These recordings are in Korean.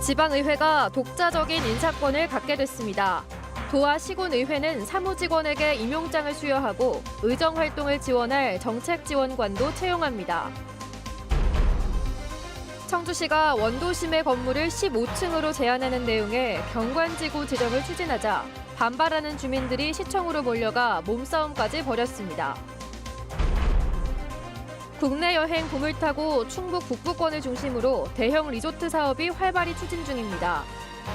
지방의회가 독자적인 인사권을 갖게 됐습니다. 도와 시군의회는 사무직원에게 임용장을 수여하고 의정활동을 지원할 정책지원관도 채용합니다. 청주시가 원도심의 건물을 15층으로 제한하는 내용의 경관지구 지정을 추진하자 반발하는 주민들이 시청으로 몰려가 몸싸움까지 벌였습니다. 국내 여행 붐을 타고 충북 북부권을 중심으로 대형 리조트 사업이 활발히 추진 중입니다.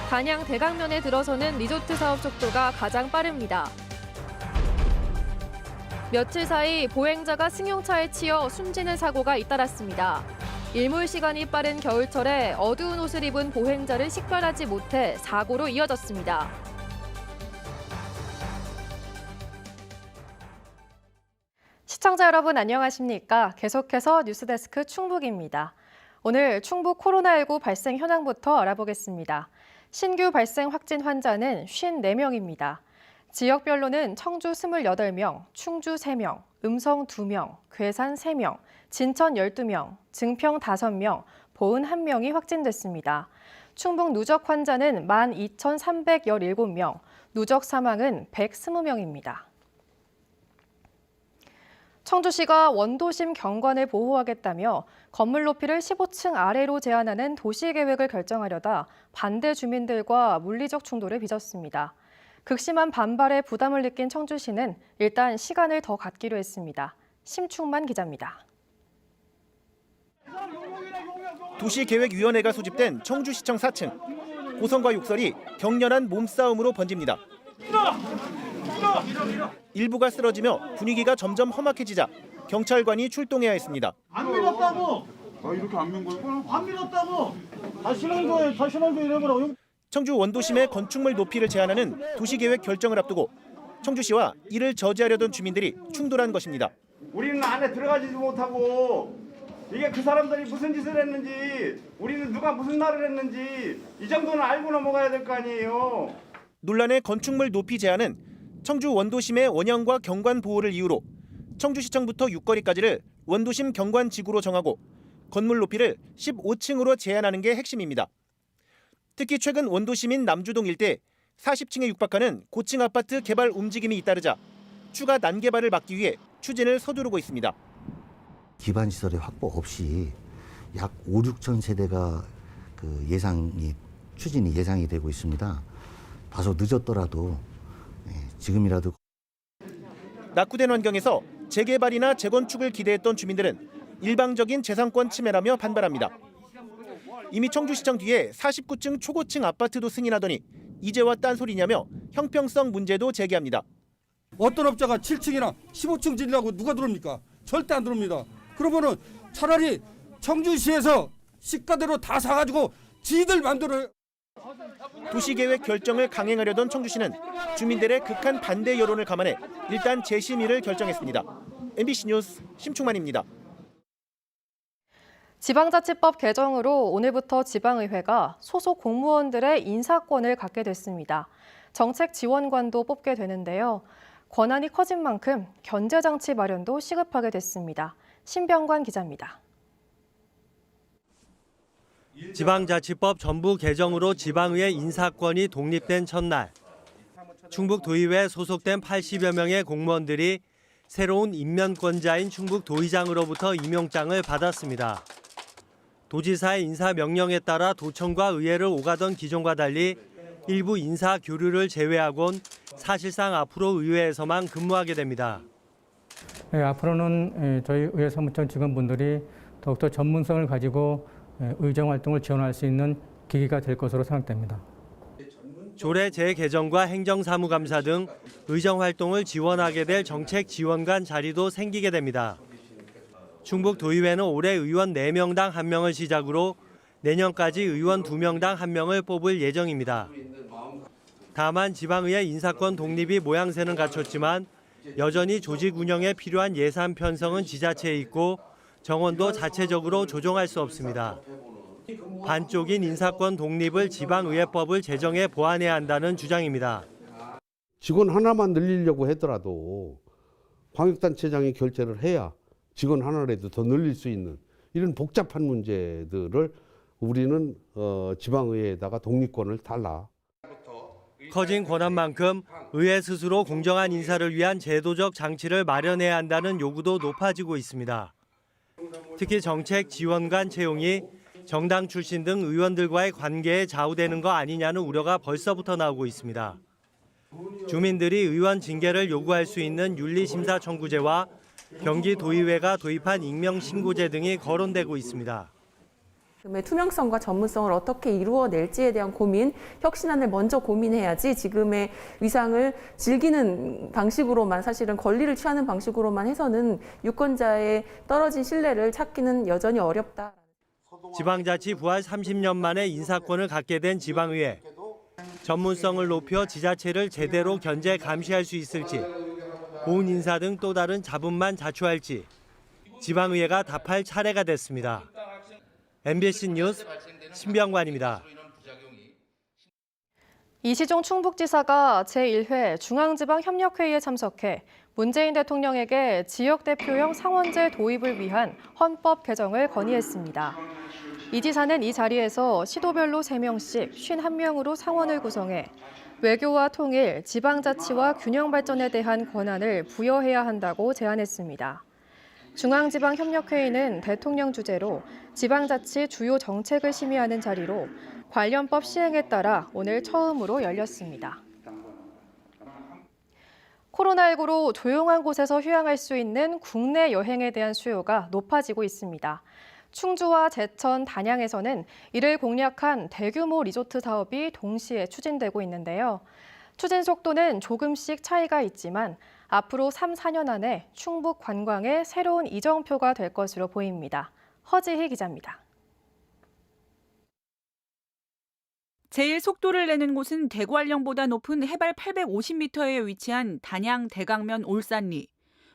단양 대강면에 들어서는 리조트 사업 속도가 가장 빠릅니다. 며칠 사이 보행자가 승용차에 치여 숨지는 사고가 잇따랐습니다. 일몰 시간이 빠른 겨울철에 어두운 옷을 입은 보행자를 식별하지 못해 사고로 이어졌습니다. 시청자 여러분 안녕하십니까? 계속해서 뉴스데스크 충북입니다. 오늘 충북 코로나19 발생 현황부터 알아보겠습니다. 신규 발생 확진 환자는 54명입니다. 지역별로는 청주 28명, 충주 3명, 음성 2명, 괴산 3명, 진천 12명, 증평 5명, 보은 1명이 확진됐습니다. 충북 누적 환자는 12,317명, 누적 사망은 120명입니다. 청주시가 원도심 경관을 보호하겠다며 건물 높이를 15층 아래로 제한하는 도시계획을 결정하려다 반대 주민들과 물리적 충돌을 빚었습니다. 극심한 반발에 부담을 느낀 청주시는 일단 시간을 더 갖기로 했습니다. 심충만 기자입니다. 도시계획위원회가 소집된 청주시청 4층. 고성과 욕설이 격렬한 몸싸움으로 번집니다. 일부가 쓰러지며 분위기가 점점 험악해지자 경찰관이 출동해야 했습니다. 안 믿었다고! 이렇게 안 믿은 거야? 안 믿었다고! 다시는 거 이래버려. 청주 원도심의 건축물 높이를 제한하는 도시계획 결정을 앞두고 청주시와 이를 저지하려던 주민들이 충돌한 것입니다. 우리는 안에 들어가지도 못하고 이게 그 사람들이 무슨 짓을 했는지 우리는 누가 무슨 말을 했는지 이 정도는 알고 넘어가야 될 거 아니에요. 논란의 건축물 높이 제한은 청주 원도심의 원형과 경관 보호를 이유로 청주시청부터 육거리까지를 원도심 경관지구로 정하고 건물 높이를 15층으로 제한하는 게 핵심입니다. 특히 최근 원도심인 남주동 일대 40층에 육박하는 고층 아파트 개발 움직임이 잇따르자 추가 난개발을 막기 위해 추진을 서두르고 있습니다. 기반 시설의 확보 없이 약 5, 6천 세대가 추진이 예상이 되고 있습니다. 다소 늦었더라도 지금이라도. 낙후된 환경에서 재개발이나 재건축을 기대했던 주민들은 일방적인 재산권 침해라며 반발합니다. 이미 청주시청 뒤에 49층 초고층 아파트도 승인하더니 이제와 딴소리냐며 형평성 문제도 제기합니다. 어떤 업자가 7층이나 15층 지으려고 누가 들어옵니까? 절대 안 들어옵니다. 그러면은 차라리 청주시에서 시가대로 다 사가지고 지들 맘대로. 도시계획 결정을 강행하려던 청주시는 주민들의 극한 반대 여론을 감안해 일단 재심의를 결정했습니다. MBC 뉴스 심충만입니다. 지방자치법 개정으로 오늘부터 지방의회가 소속 공무원들의 인사권을 갖게 됐습니다. 정책지원관도 뽑게 되는데요. 권한이 커진 만큼 견제장치 마련도 시급하게 됐습니다. 신병관 기자입니다. 지방자치법 전부 개정으로 지방의회 인사권이 독립된 첫날, 충북도의회 소속된 80여 명의 공무원들이 새로운 임면권자인 충북도의장으로부터 임용장을 받았습니다. 도지사의 인사명령에 따라 도청과 의회를 오가던 기존과 달리 일부 인사 교류를 제외하곤 사실상 앞으로 의회에서만 근무하게 됩니다. 앞으로는 저희 의회 사무청 직원분들이 더욱더 전문성을 가지고 의정활동을 지원할 수 있는 계기가 될 것으로 생각됩니다. 조례 재개정과 행정사무감사 등 의정활동을 지원하게 될 정책지원관 자리도 생기게 됩니다. 충북도의회는 올해 의원 4명당 1명을 시작으로 내년까지 의원 2명당 1명을 뽑을 예정입니다. 다만 지방의회 인사권 독립이 모양새는 갖췄지만 여전히 조직 운영에 필요한 예산 편성은 지자체에 있고 정원도 자체적으로 조정할 수 없습니다. 반쪽인 인사권 독립을 지방의회법을 제정해 보완해야 한다는 주장입니다. 직원 하나만 늘리려고 하더라도 광역단체장이 결재를 해야 직원 하나라도 더 늘릴 수 있는 이런 복잡한 문제들을 우리는 지방의회에다가 독립권을 달라. 커진 권한만큼 의회 스스로 공정한 인사를 위한 제도적 장치를 마련해야 한다는 요구도 높아지고 있습니다. 특히 정책 지원관 채용이 정당 출신 등 의원들과의 관계에 좌우되는 거 아니냐는 우려가 벌써부터 나오고 있습니다. 주민들이 의원 징계를 요구할 수 있는 윤리심사 청구제와 경기도의회가 도입한 익명신고제 등이 거론되고 있습니다. 투명성과 전문성을 어떻게 이루어낼지에 대한 고민, 혁신안을 먼저 고민해야지 지금의 위상을 즐기는 방식으로만 사실은 권리를 취하는 방식으로만 해서는 유권자의 떨어진 신뢰를 찾기는 여전히 어렵다. 지방자치 부활 30년 만에 인사권을 갖게 된 지방의회. 전문성을 높여 지자체를 제대로 견제 감시할 수 있을지, 고운 인사 등 또 다른 잡음만 자초할지 지방의회가 답할 차례가 됐습니다. MBC 뉴스 신병관입니다. 이시종 충북지사가 제1회 중앙지방협력회의에 참석해 문재인 대통령에게 지역대표형 상원제 도입을 위한 헌법 개정을 건의했습니다. 이 지사는 이 자리에서 시도별로 3명씩 51명으로 상원을 구성해 외교와 통일, 지방자치와 균형 발전에 대한 권한을 부여해야 한다고 제안했습니다. 중앙지방협력회의는 대통령 주재로 지방자치 주요 정책을 심의하는 자리로 관련법 시행에 따라 오늘 처음으로 열렸습니다. 코로나19로 조용한 곳에서 휴양할 수 있는 국내 여행에 대한 수요가 높아지고 있습니다. 충주와 제천, 단양에서는 이를 공략한 대규모 리조트 사업이 동시에 추진되고 있는데요. 추진 속도는 조금씩 차이가 있지만 앞으로 3, 4년 안에 충북 관광의 새로운 이정표가 될 것으로 보입니다. 허지희 기자입니다. 제일 속도를 내는 곳은 대관령보다 높은 해발 850m에 위치한 단양 대강면 올산리.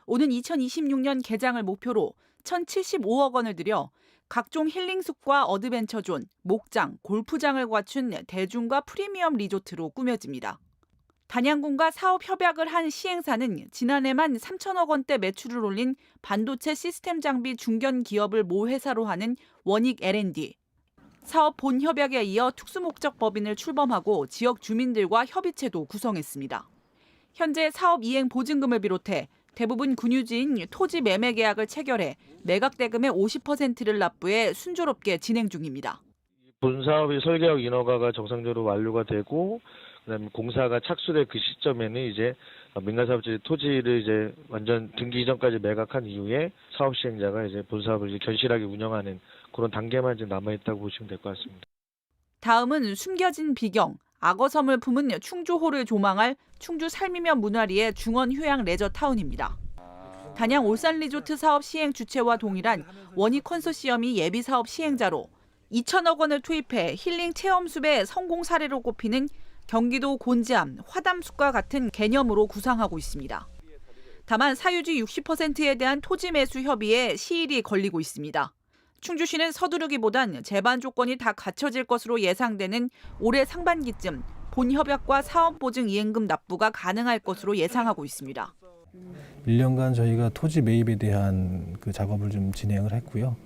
오는 2026년 개장을 목표로 1,075억 원을 들여 각종 힐링숲과 어드벤처존, 목장, 골프장을 갖춘 대중과 프리미엄 리조트로 꾸며집니다. 단양군과 사업 협약을 한 시행사는 지난해만 3천억 원대 매출을 올린 반도체 시스템 장비 중견 기업을 모회사로 하는 원익 L&D. 사업 본 협약에 이어 특수목적 법인을 출범하고 지역 주민들과 협의체도 구성했습니다. 현재 사업 이행 보증금을 비롯해 대부분 군유지인 토지 매매 계약을 체결해 매각 대금의 50%를 납부해 순조롭게 진행 중입니다. 본 사업이 설계하고 인허가가 정상적으로 완료가 되고 그다음에 공사가 착수될 그 시점에는 이제 민간사업지 토지를 이제 완전 등기 이전까지 매각한 이후에 사업 시행자가 이제 본 사업을 이제 견실하게 운영하는 그런 단계만 이제 남아 있다고 보시면 될 것 같습니다. 다음은 숨겨진 비경, 악어섬을 품은 충주호를 조망할 충주 삶이면 문화리의 중원 휴양 레저 타운입니다. 단양 올산 리조트 사업 시행 주체와 동일한 원익 컨소시엄이 예비 사업 시행자로 2천억 원을 투입해 힐링 체험숲의 성공 사례로 꼽히는 경기도 곤지암, 화담숲과 같은 개념으로 구상하고 있습니다. 다만 사유지 60%에 대한 토지 매수 협의에 시일이 걸리고 있습니다. 충주시는 서두르기보단 제반 조건이 다 갖춰질 것으로 예상되는 올해 상반기쯤 본 협약과 사업 보증 이행금 납부가 가능할 것으로 예상하고 있습니다. 1년간 저희가 토지 매입에 대한 그 작업을 좀 진행을 했고요.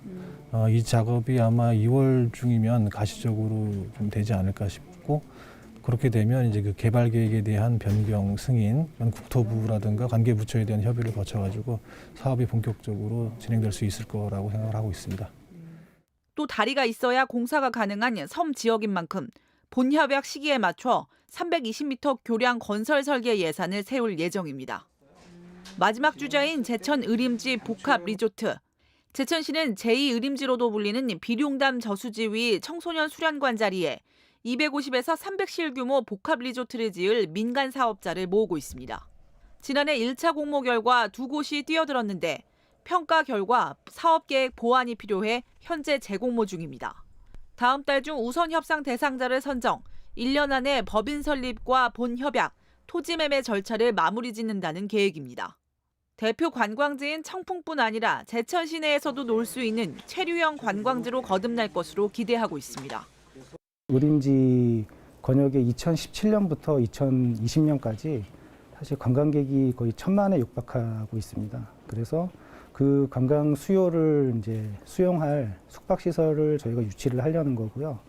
이 작업이 아마 2월 중이면 가시적으로 좀 되지 않을까 싶고 그렇게 되면 이제 그 개발 계획에 대한 변경 승인, 국토부라든가 관계 부처에 대한 협의를 거쳐가지고 사업이 본격적으로 진행될 수 있을 거라고 생각을 하고 있습니다. 또 다리가 있어야 공사가 가능한 섬 지역인 만큼 본 협약 시기에 맞춰 320m 교량 건설 설계 예산을 세울 예정입니다. 마지막 주자인 제천 의림지 복합 리조트. 제천시는 제2의림지로도 불리는 비룡담 저수지 위 청소년 수련관 자리에 250에서 300실 규모 복합 리조트를 지을 민간 사업자를 모으고 있습니다. 지난해 1차 공모 결과 두 곳이 뛰어들었는데 평가 결과 사업계획 보완이 필요해 현재 재공모 중입니다. 다음 달 중 우선 협상 대상자를 선정, 1년 안에 법인 설립과 본 협약, 토지 매매 절차를 마무리 짓는다는 계획입니다. 대표 관광지인 청풍뿐 아니라 제천 시내에서도 놀 수 있는 체류형 관광지로 거듭날 것으로 기대하고 있습니다. 의림지 권역에 2017년부터 2020년까지 사실 관광객이 거의 1,000만에 육박하고 있습니다. 그래서 그 관광 수요를 이제 수용할 숙박시설을 저희가 유치를 하려는 거고요.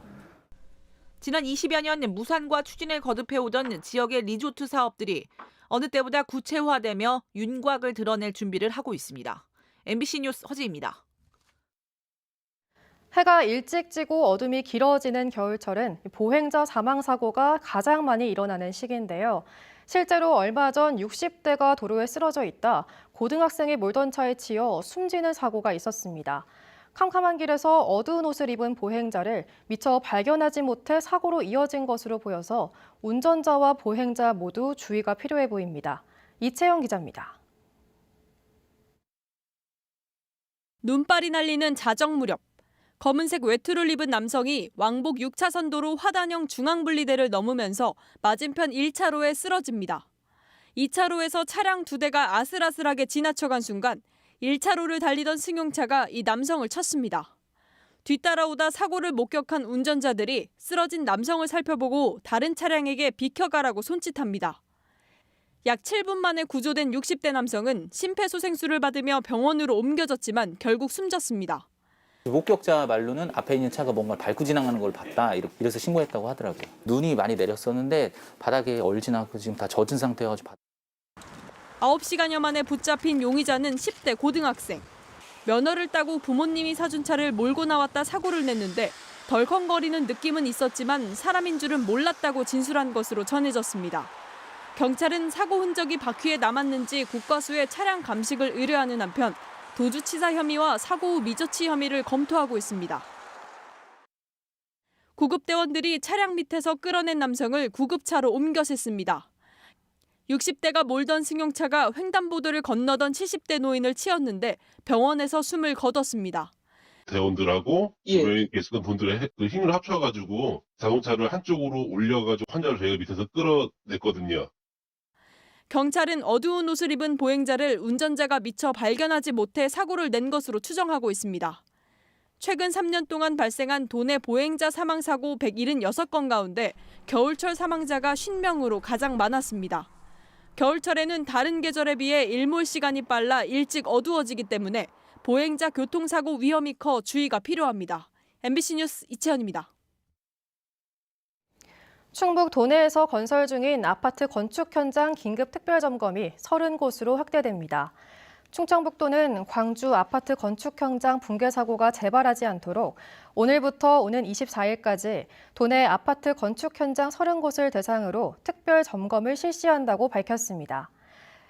지난 20여 년 무산과 추진을 거듭해오던 지역의 리조트 사업들이 어느 때보다 구체화되며 윤곽을 드러낼 준비를 하고 있습니다. MBC 뉴스 허지입니다. 해가 일찍 지고 어둠이 길어지는 겨울철은 보행자 사망 사고가 가장 많이 일어나는 시기인데요. 실제로 얼마 전 60대가 도로에 쓰러져 있다 고등학생이 몰던 차에 치여 숨지는 사고가 있었습니다. 캄캄한 길에서 어두운 옷을 입은 보행자를 미처 발견하지 못해 사고로 이어진 것으로 보여서 운전자와 보행자 모두 주의가 필요해 보입니다. 이채영 기자입니다. 눈발이 날리는 자정 무렵, 검은색 외투를 입은 남성이 왕복 6차선 도로 화단형 중앙분리대를 넘으면서 맞은편 1차로에 쓰러집니다. 2차로에서 차량 2대가 아슬아슬하게 지나쳐간 순간 1차로를 달리던 승용차가 이 남성을 쳤습니다. 뒤따라오다 사고를 목격한 운전자들이 쓰러진 남성을 살펴보고 다른 차량에게 비켜가라고 손짓합니다. 약 7분 만에 구조된 60대 남성은 심폐소생술을 받으며 병원으로 옮겨졌지만 결국 숨졌습니다. 목격자 말로는 앞에 있는 차가 뭔가 밟고 지나가는 걸 봤다 이래서 신고했다고 하더라고요. 눈이 많이 내렸었는데 바닥에 얼지나고 지금 다 젖은 상태여가지고 9시간여 만에 붙잡힌 용의자는 10대 고등학생. 면허를 따고 부모님이 사준 차를 몰고 나왔다 사고를 냈는데 덜컹거리는 느낌은 있었지만 사람인 줄은 몰랐다고 진술한 것으로 전해졌습니다. 경찰은 사고 흔적이 바퀴에 남았는지 국과수에 차량 감식을 의뢰하는 한편 도주치사 혐의와 사고 후 미조치 혐의를 검토하고 있습니다. 구급대원들이 차량 밑에서 끌어낸 남성을 구급차로 옮겨 셌습니다. 60대가 몰던 승용차가 횡단보도를 건너던 70대 노인을 치었는데 병원에서 숨을 거뒀습니다. 대원들하고 주변에 계시던 분들의 힘을 합쳐가지고 자동차를 한쪽으로 올려가지고 환자를 저희가 밑에서 끌어냈거든요. 경찰은 어두운 옷을 입은 보행자를 운전자가 미처 발견하지 못해 사고를 낸 것으로 추정하고 있습니다. 최근 3년 동안 발생한 도내 보행자 사망 사고 176건 가운데 겨울철 사망자가 50명으로 가장 많았습니다. 겨울철에는 다른 계절에 비해 일몰 시간이 빨라 일찍 어두워지기 때문에 보행자 교통사고 위험이 커 주의가 필요합니다. MBC 뉴스 이채연입니다. 충북 도내에서 건설 중인 아파트 건축 현장 긴급 특별 점검이 30곳으로 확대됩니다. 충청북도는 광주 아파트 건축 현장 붕괴 사고가 재발하지 않도록 오늘부터 오는 24일까지 도내 아파트 건축 현장 30곳을 대상으로 특별 점검을 실시한다고 밝혔습니다.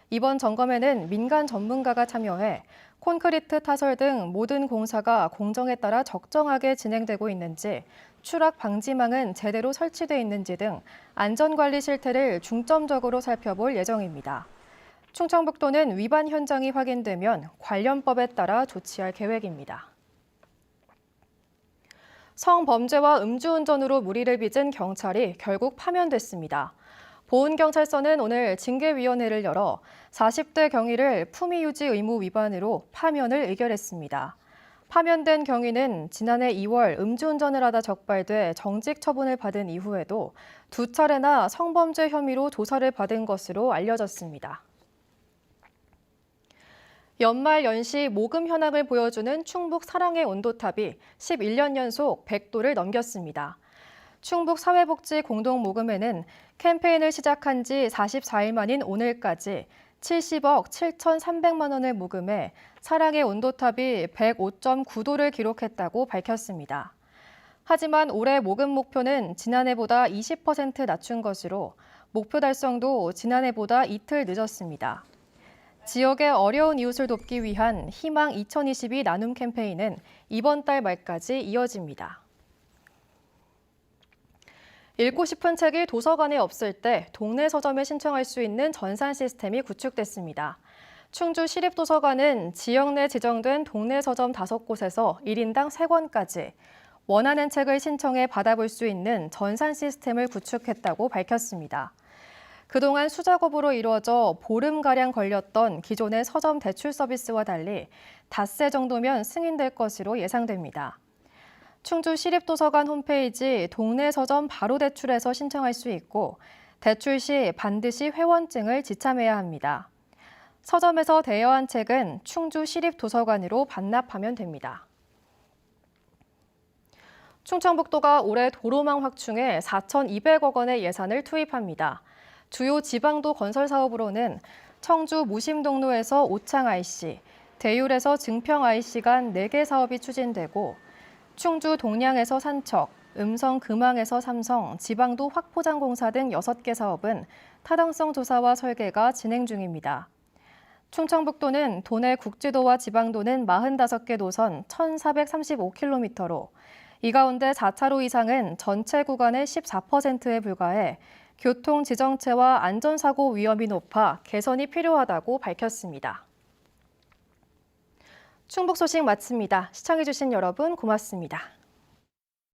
이번 점검에는 민간 전문가가 참여해 콘크리트 타설 등 모든 공사가 공정에 따라 적정하게 진행되고 있는지, 추락 방지망은 제대로 설치돼 있는지 등 안전관리 실태를 중점적으로 살펴볼 예정입니다. 충청북도는 위반 현장이 확인되면 관련법에 따라 조치할 계획입니다. 성범죄와 음주운전으로 무리를 빚은 경찰이 결국 파면됐습니다. 보훈경찰서는 오늘 징계위원회를 열어 40대 경위를 품위유지 의무 위반으로 파면을 의결했습니다. 파면된 경위는 지난해 2월 음주운전을 하다 적발돼 정직 처분을 받은 이후에도 2차례나 성범죄 혐의로 조사를 받은 것으로 알려졌습니다. 연말 연시 모금 현황을 보여주는 충북 사랑의 온도탑이 11년 연속 100도를 넘겼습니다. 충북 사회복지 공동모금회는 캠페인을 시작한 지 44일 만인 오늘까지 70억 7,300만 원을 모금해 사랑의 온도탑이 105.9도를 기록했다고 밝혔습니다. 하지만 올해 모금 목표는 지난해보다 20% 낮춘 것으로 목표 달성도 지난해보다 이틀 늦었습니다. 지역의 어려운 이웃을 돕기 위한 희망 2022 나눔 캠페인은 이번 달 말까지 이어집니다. 읽고 싶은 책이 도서관에 없을 때 동네 서점에 신청할 수 있는 전산 시스템이 구축됐습니다. 충주 시립도서관은 지역 내 지정된 동네 서점 5곳에서 1인당 3권까지 원하는 책을 신청해 받아볼 수 있는 전산 시스템을 구축했다고 밝혔습니다. 그동안 수작업으로 이루어져 보름가량 걸렸던 기존의 서점 대출 서비스와 달리 닷새 정도면 승인될 것으로 예상됩니다. 충주 시립도서관 홈페이지 동네 서점 바로 대출에서 신청할 수 있고 대출 시 반드시 회원증을 지참해야 합니다. 서점에서 대여한 책은 충주시립도서관으로 반납하면 됩니다. 충청북도가 올해 도로망 확충에 4,200억 원의 예산을 투입합니다. 주요 지방도 건설 사업으로는 청주 무심동로에서 오창 IC, 대율에서 증평 IC 간 4개 사업이 추진되고 충주 동량에서 산척, 음성 금왕에서 삼성, 지방도 확포장공사 등 6개 사업은 타당성 조사와 설계가 진행 중입니다. 충청북도는 도내 국지도와 지방도는 45개 노선 1,435km로 이 가운데 4차로 이상은 전체 구간의 14%에 불과해 교통지정체와 안전사고 위험이 높아 개선이 필요하다고 밝혔습니다. 충북 소식 마칩니다. 시청해주신 여러분 고맙습니다.